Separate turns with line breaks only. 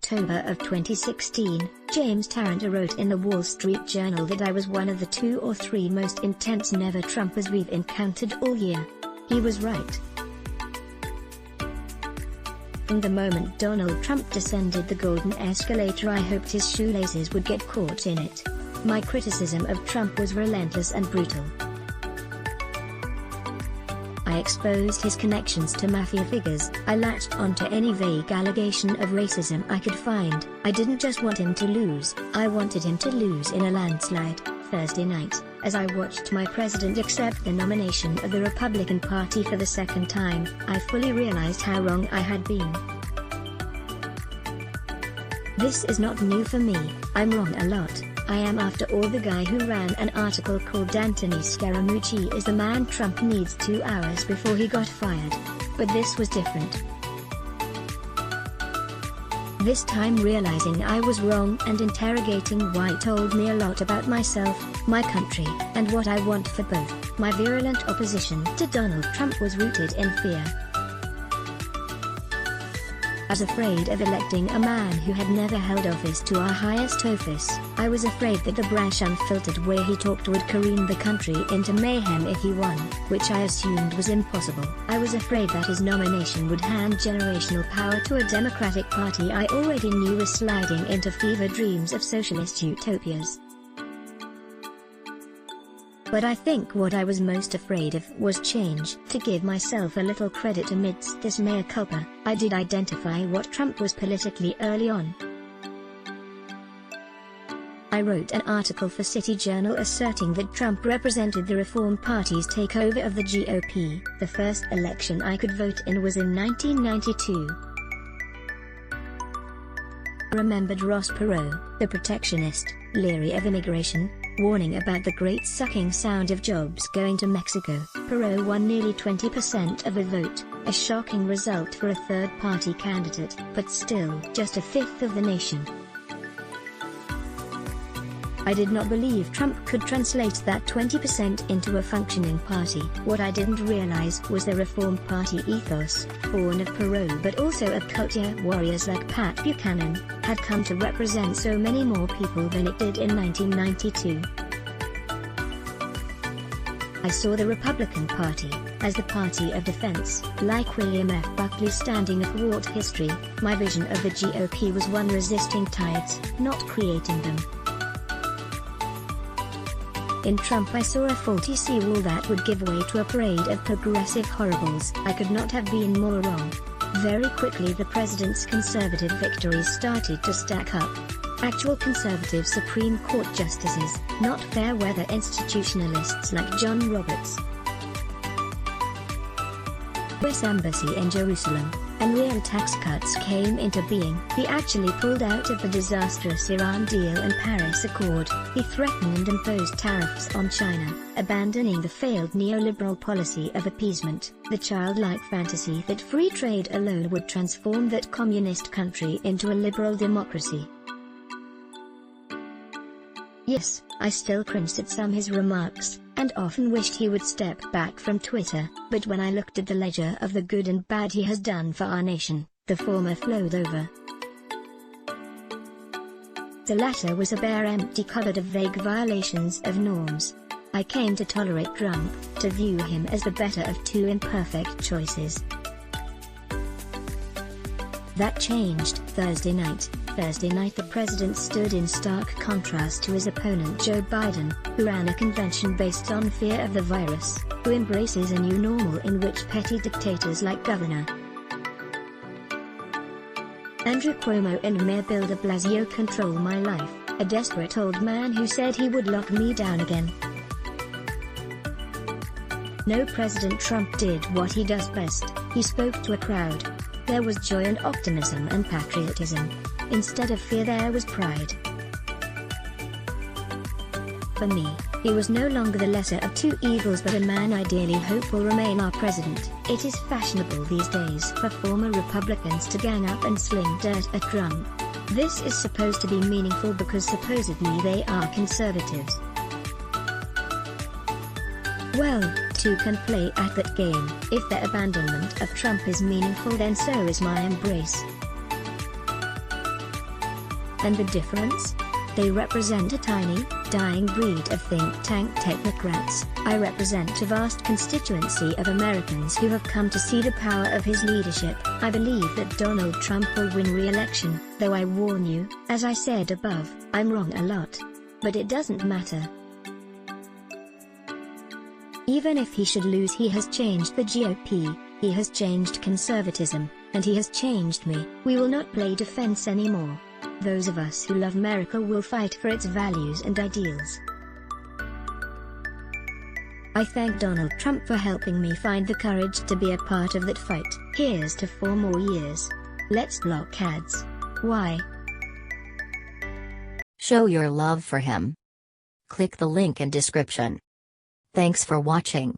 October of 2016, James Taranto wrote in the Wall Street Journal that I was one of the 2 or 3 most intense never-Trumpers we've encountered all year. He was right. From the moment Donald Trump descended the golden escalator, I hoped his shoelaces would get caught in it. My criticism of Trump was relentless and brutal. I exposed his connections to mafia figures. I latched onto any vague allegation of racism I could find. I didn't just want him to lose, I wanted him to lose in a landslide. Thursday night, as I watched my president accept the nomination of the Republican Party for the second time, I fully realized how wrong I had been. This is not new for me, I'm wrong a lot. I am, after all, the guy who ran an article called Anthony Scaramucci is the man Trump needs 2 hours before he got fired. But this was different. This time realizing I was wrong and interrogating why told me a lot about myself, my country, and what I want for both. My virulent opposition to Donald Trump was rooted in fear. I was afraid of electing a man who had never held office to our highest office. I was afraid that the brash, unfiltered way he talked would careen the country into mayhem if he won, which I assumed was impossible. I was afraid that his nomination would hand generational power to a Democratic Party I already knew was sliding into fever dreams of socialist utopias. But I think what I was most afraid of was change. To give myself a little credit amidst this mea culpa, I did identify what Trump was politically early on. I wrote an article for City Journal asserting that Trump represented the Reform Party's takeover of the GOP. The first election I could vote in was in 1992. I remembered Ross Perot, the protectionist, leery of immigration, warning about the great sucking sound of jobs going to Mexico. Perot won nearly 20% of the vote, a shocking result for a third-party candidate, but still just a fifth of the nation. I did not believe Trump could translate that 20% into a functioning party. What I didn't realize was the Reform Party ethos, born of Perot but also of culture warriors like Pat Buchanan, had come to represent so many more people than it did in 1992. I saw the Republican Party as the party of defense, like William F. Buckley standing athwart history. My vision of the GOP was one resisting tides, not creating them. In Trump I saw a faulty seawall that would give way to a parade of progressive horribles. I could not have been more wrong. Very quickly the president's conservative victories started to stack up. Actual conservative Supreme Court justices, not fair-weather institutionalists like John Roberts. U.S. Embassy in Jerusalem, and real tax cuts came into being. He actually pulled out of the disastrous Iran deal and Paris Accord. He threatened and imposed tariffs on China, abandoning the failed neoliberal policy of appeasement, the childlike fantasy that free trade alone would transform that communist country into a liberal democracy. Yes, I still cringed at some his remarks, and often wished he would step back from Twitter, but when I looked at the ledger of the good and bad he has done for our nation, the former flowed over. The latter was a bare empty cupboard of vague violations of norms. I came to tolerate Trump, to view him as the better of 2 imperfect choices. That changed Thursday night. Thursday night the president stood in stark contrast to his opponent Joe Biden, who ran a convention based on fear of the virus, who embraces a new normal in which petty dictators like Governor Andrew Cuomo and Mayor Bill de Blasio control my life, a desperate old man who said he would lock me down again. No, President Trump did what he does best, he spoke to a crowd. There was joy and optimism and patriotism. Instead of fear there was pride. For me, he was no longer the lesser of 2 evils but a man I dearly hope will remain our president. It is fashionable these days for former Republicans to gang up and sling dirt at Trump. This is supposed to be meaningful because supposedly they are conservatives. Well, 2 can play at that game. If their abandonment of Trump is meaningful then so is my embrace. And the difference? They represent a tiny, dying breed of think tank technocrats. I represent a vast constituency of Americans who have come to see the power of his leadership. I believe that Donald Trump will win re-election, though I warn you, as I said above, I'm wrong a lot. But it doesn't matter. Even if he should lose, he has changed the GOP, he has changed conservatism, and he has changed me. We will not play defense anymore. Those of us who love America will fight for its values and ideals. I thank Donald Trump for helping me find the courage to be a part of that fight. Here's to 4 more years. Let's block ads. Why?
Show your love for him. Click the link in description. Thanks for watching.